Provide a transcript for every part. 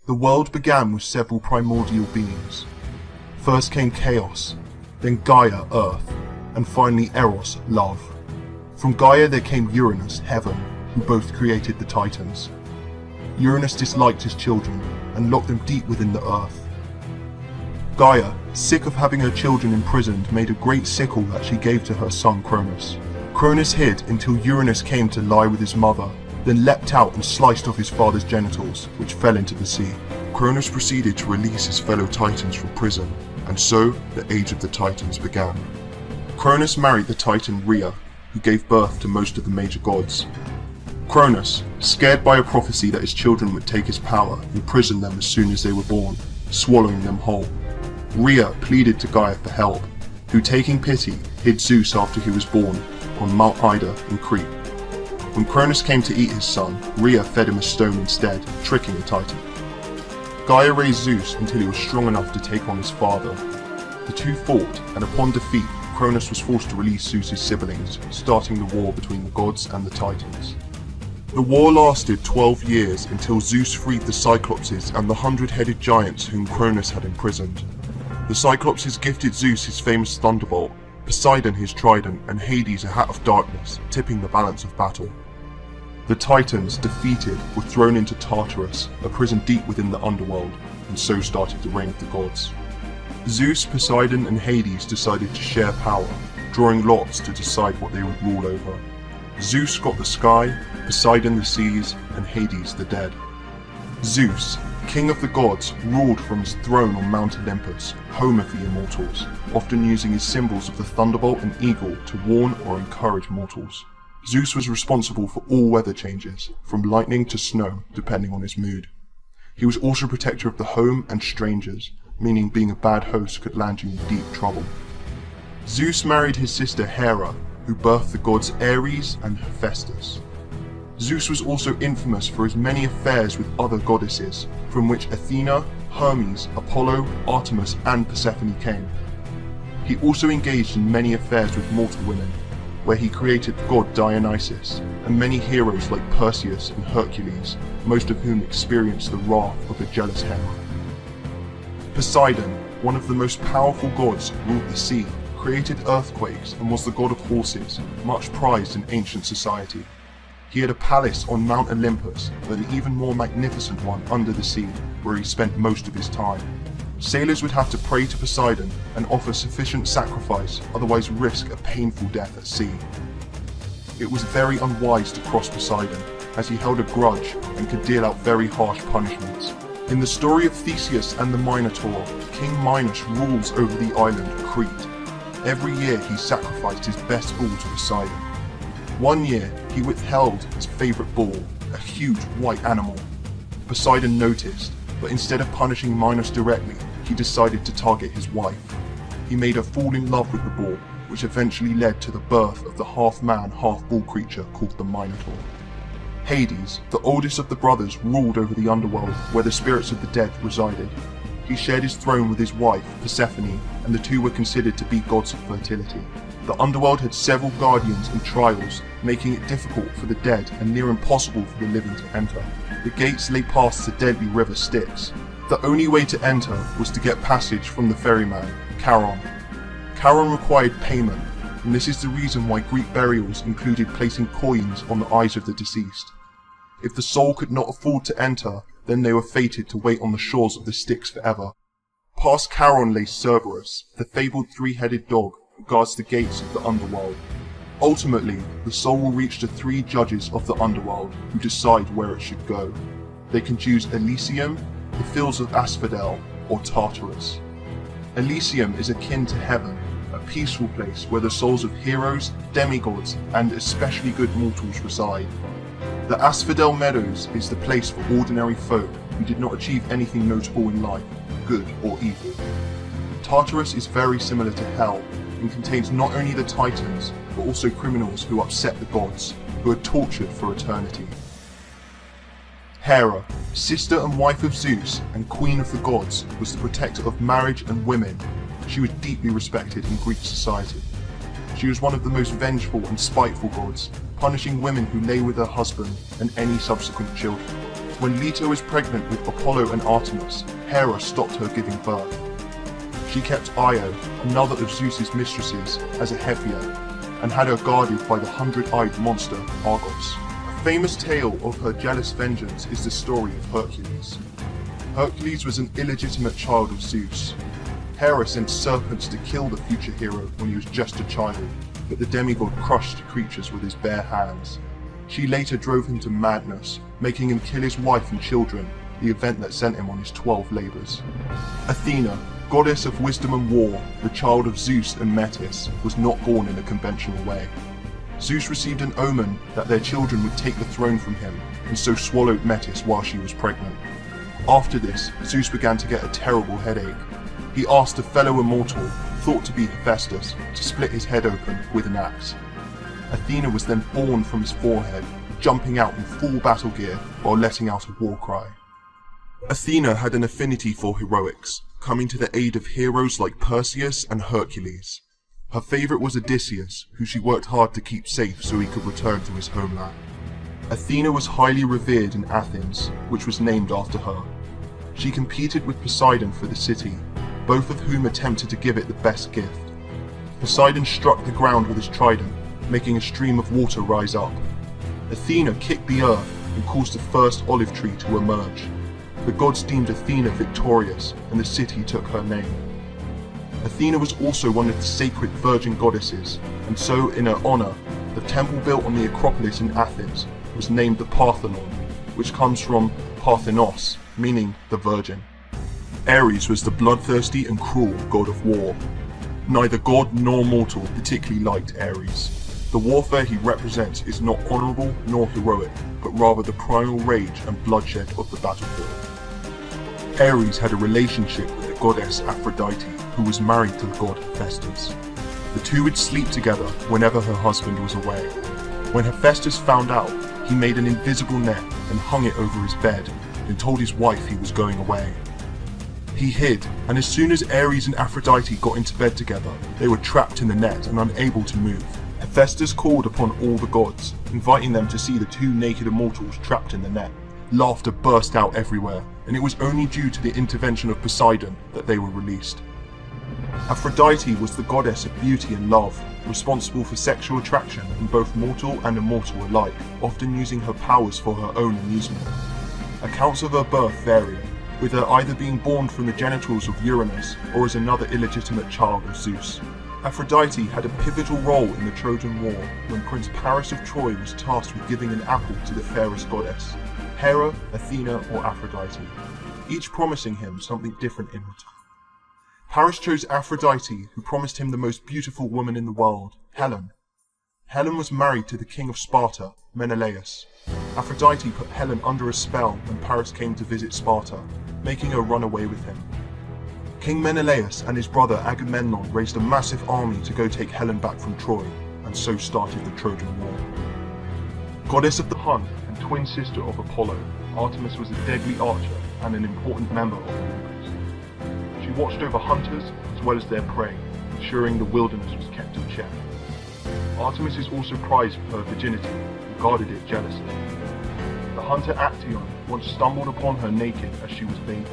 The world began with several primordial beings. First came chaos, then Gaia, earth, and finally Eros, love. From Gaia there came Uranus, heaven, who both created the Titans. Uranus disliked his children and locked them deep within the earth. Gaia, sick of having her children imprisoned, made a great sickle that she gave to her son Cronus. Cronus hid until Uranus came to lie with his mother, then leapt out and sliced off his father's genitals, which fell into the sea. Cronus proceeded to release his fellow Titans from prison, and so the Age of the Titans began. Cronus married the Titan Rhea, who gave birth to most of the major gods. Cronus, scared by a prophecy that his children would take his power, imprisoned them as soon as they were born, swallowing them whole. Rhea pleaded to Gaia for help, who, taking pity, hid Zeus after he was born on Mount Ida in Crete. When Cronus came to eat his son, Rhea fed him a stone instead, tricking the Titan. Gaia raised Zeus until he was strong enough to take on his father. The two fought, and upon defeat, Cronus was forced to release Zeus's siblings, starting the war between the gods and the Titans. The war lasted 12 years until Zeus freed the Cyclopses and the 100-headed giants whom Cronus had imprisoned. The Cyclopses gifted Zeus his famous thunderbolt, Poseidon his trident, and Hades a hat of darkness, tipping the balance of battle. The Titans, defeated, were thrown into Tartarus, a prison deep within the underworld, and so started the reign of the gods. Zeus, Poseidon, and Hades decided to share power, drawing lots to decide what they would rule over. Zeus got the sky, Poseidon the seas, and Hades the dead. Zeus, king of the gods, ruled from his throne on Mount Olympus, home of the immortals, often using his symbols of the thunderbolt and eagle to warn or encourage mortals. Zeus was responsible for all weather changes, from lightning to snow, depending on his mood. He was also protector of the home and strangers, meaning being a bad host could land you in deep trouble. Zeus married his sister Hera, who birthed the gods Ares and Hephaestus. Zeus was also infamous for his many affairs with other goddesses, from which Athena, Hermes, Apollo, Artemis, and Persephone came. He also engaged in many affairs with mortal women, where he created the god Dionysus, and many heroes like Perseus and Hercules, most of whom experienced the wrath of a jealous Hera. Poseidon, one of the most powerful gods, ruled the sea, created earthquakes, and was the god of horses, much prized in ancient society. He had a palace on Mount Olympus, but an even more magnificent one under the sea, where he spent most of his time. Sailors would have to pray to Poseidon and offer sufficient sacrifice, otherwise risk a painful death at sea. It was very unwise to cross Poseidon, as he held a grudge and could deal out very harsh punishments. In the story of Theseus and the Minotaur, King Minos rules over the island of Crete. Every year he sacrificed his best bull to Poseidon. One year he withheld his favourite bull, a huge white animal. Poseidon noticed, but instead of punishing Minos directly, he decided to target his wife. He made her fall in love with the bull, which eventually led to the birth of the half-man, half-bull creature called the Minotaur. Hades, the oldest of the brothers, ruled over the underworld where the spirits of the dead resided. He shared his throne with his wife, Persephone, and the two were considered to be gods of fertility. The underworld had several guardians and trials, making it difficult for the dead and near impossible for the living to enter. The gates lay past the deadly river Styx. The only way to enter was to get passage from the ferryman, Charon. Charon required payment, and this is the reason why Greek burials included placing coins on the eyes of the deceased. If the soul could not afford to enter, then they were fated to wait on the shores of the Styx forever. Past Charon lay Cerberus, the fabled three-headed dog who guards the gates of the underworld. Ultimately, the soul will reach the three judges of the underworld who decide where it should go. They can choose Elysium, the fields of Asphodel, or Tartarus. Elysium is akin to heaven, a peaceful place where the souls of heroes, demigods, and especially good mortals reside. The Asphodel Meadows is the place for ordinary folk who did not achieve anything notable in life, good or evil. Tartarus is very similar to Hell, and contains not only the Titans, but also criminals who upset the gods, who are tortured for eternity. Hera, sister and wife of Zeus and queen of the gods, was the protector of marriage and women. She was deeply respected in Greek society. She was one of the most vengeful and spiteful gods, punishing women who lay with her husband and any subsequent children. When Leto was pregnant with Apollo and Artemis, Hera stopped her giving birth. She kept Io, another of Zeus's mistresses, as a Hephaia, and had her guarded by the hundred-eyed monster Argos. A famous tale of her jealous vengeance is the story of Hercules. Hercules was an illegitimate child of Zeus. Hera sent serpents to kill the future hero when he was just a child, but the demigod crushed the creatures with his bare hands. She later drove him to madness, making him kill his wife and children, the event that sent him on his 12 labours. Athena, goddess of wisdom and war, the child of Zeus and Metis, was not born in a conventional way. Zeus received an omen that their children would take the throne from him, and so swallowed Metis while she was pregnant. After this, Zeus began to get a terrible headache. He asked a fellow immortal, thought to be Hephaestus, to split his head open with an axe. Athena was then born from his forehead, jumping out in full battle gear while letting out a war cry. Athena had an affinity for heroics, coming to the aid of heroes like Perseus and Hercules. Her favourite was Odysseus, who she worked hard to keep safe so he could return to his homeland. Athena was highly revered in Athens, which was named after her. She competed with Poseidon for the city, both of whom attempted to give it the best gift. Poseidon struck the ground with his trident, making a stream of water rise up. Athena kicked the earth and caused the first olive tree to emerge. The gods deemed Athena victorious, and the city took her name. Athena was also one of the sacred virgin goddesses, and so in her honour, the temple built on the Acropolis in Athens was named the Parthenon, which comes from Parthenos, meaning the virgin. Ares was the bloodthirsty and cruel god of war. Neither god nor mortal particularly liked Ares. The warfare he represents is not honourable nor heroic, but rather the primal rage and bloodshed of the battlefield. Ares had a relationship with the goddess Aphrodite, who was married to the god Hephaestus. The two would sleep together whenever her husband was away. When Hephaestus found out, he made an invisible net and hung it over his bed, and told his wife he was going away. He hid, and as soon as Ares and Aphrodite got into bed together, they were trapped in the net and unable to move. Hephaestus called upon all the gods, inviting them to see the two naked immortals trapped in the net. Laughter burst out everywhere, and it was only due to the intervention of Poseidon that they were released. Aphrodite was the goddess of beauty and love, responsible for sexual attraction in both mortal and immortal alike, often using her powers for her own amusement. Accounts of her birth vary, with her either being born from the genitals of Uranus or as another illegitimate child of Zeus. Aphrodite had a pivotal role in the Trojan War when Prince Paris of Troy was tasked with giving an apple to the fairest goddess, Hera, Athena, or Aphrodite, each promising him something different in return. Paris chose Aphrodite, who promised him the most beautiful woman in the world, Helen. Helen was married to the king of Sparta, Menelaus. Aphrodite put Helen under a spell when Paris came to visit Sparta, making her run away with him. King Menelaus and his brother Agamemnon raised a massive army to go take Helen back from Troy, and so started the Trojan War. Goddess of the hunt and twin sister of Apollo, Artemis was a deadly archer and an important member of the Olympics. She watched over hunters as well as their prey, ensuring the wilderness was kept in check. Artemis is also prized for her virginity and guarded it jealously. The hunter Actaeon once stumbled upon her naked as she was bathing.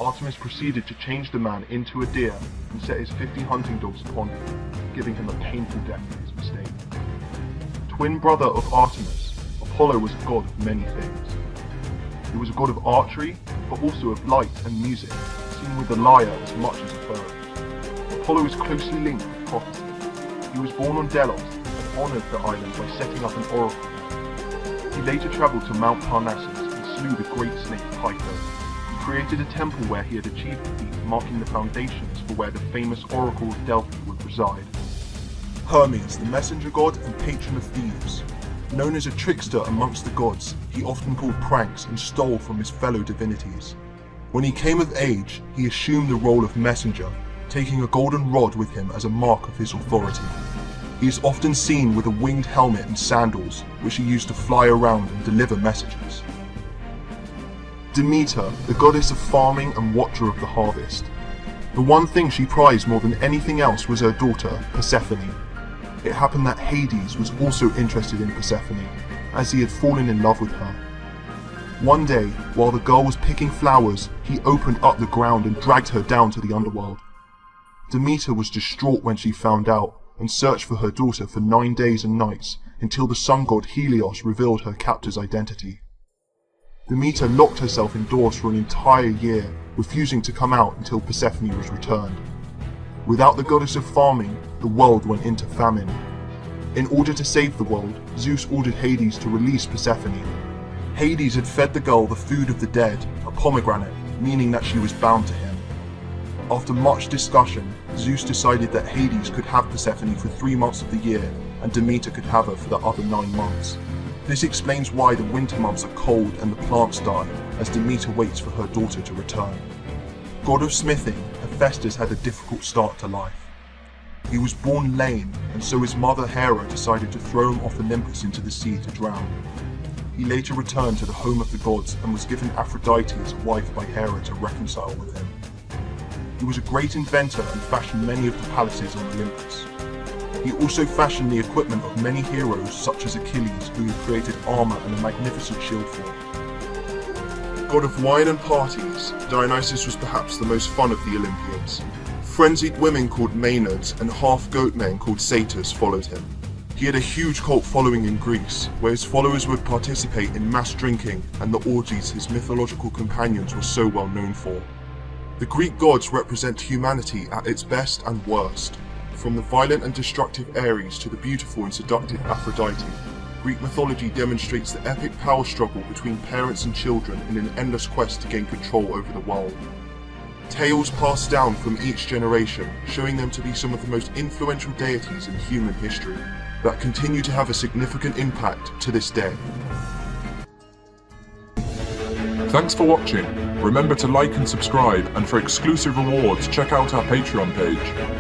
Artemis proceeded to change the man into a deer and set his 50 hunting dogs upon him, giving him a painful death for his mistake. Twin brother of Artemis, Apollo was a god of many things. He was a god of archery, but also of light and music, seen with a lyre as much as a bow. Apollo is closely linked with prophecy. He was born on Delos and honoured the island by setting up an oracle. He later travelled to Mount Parnassus and slew the great snake Python. He created a temple where he had achieved the feat, marking the foundations for where the famous oracle of Delphi would reside. Hermes, the messenger god and patron of thieves. Known as a trickster amongst the gods, he often pulled pranks and stole from his fellow divinities. When he came of age, he assumed the role of messenger, taking a golden rod with him as a mark of his authority. He is often seen with a winged helmet and sandals, which he used to fly around and deliver messages. Demeter, the goddess of farming and watcher of the harvest. The one thing she prized more than anything else was her daughter, Persephone. It happened that Hades was also interested in Persephone, as he had fallen in love with her. One day, while the girl was picking flowers, he opened up the ground and dragged her down to the underworld. Demeter was distraught when she found out, and searched for her daughter for 9 days and nights, until the sun god Helios revealed her captor's identity. Demeter locked herself indoors for an entire year, refusing to come out until Persephone was returned. Without the goddess of farming, the world went into famine. In order to save the world, Zeus ordered Hades to release Persephone. Hades had fed the girl the food of the dead, a pomegranate, meaning that she was bound to him. After much discussion, Zeus decided that Hades could have Persephone for 3 months of the year, and Demeter could have her for the other 9 months. This explains why the winter months are cold and the plants die, as Demeter waits for her daughter to return. God of smithing, Hephaestus had a difficult start to life. He was born lame, and so his mother Hera decided to throw him off Olympus into the sea to drown. He later returned to the home of the gods and was given Aphrodite as a wife by Hera to reconcile with him. He was a great inventor and fashioned many of the palaces on Olympus. He also fashioned the equipment of many heroes such as Achilles, who he created armor and a magnificent shield for. God of wine and parties, Dionysus was perhaps the most fun of the Olympians. Frenzied women called Maenads and half-goat men called satyrs followed him. He had a huge cult following in Greece, where his followers would participate in mass drinking and the orgies his mythological companions were so well known for. The Greek gods represent humanity at its best and worst. From the violent and destructive Ares to the beautiful and seductive Aphrodite, Greek mythology demonstrates the epic power struggle between parents and children in an endless quest to gain control over the world. Tales passed down from each generation, showing them to be some of the most influential deities in human history, that continue to have a significant impact to this day. Thanks for watching. Remember to like and subscribe, and for exclusive rewards check out our Patreon page.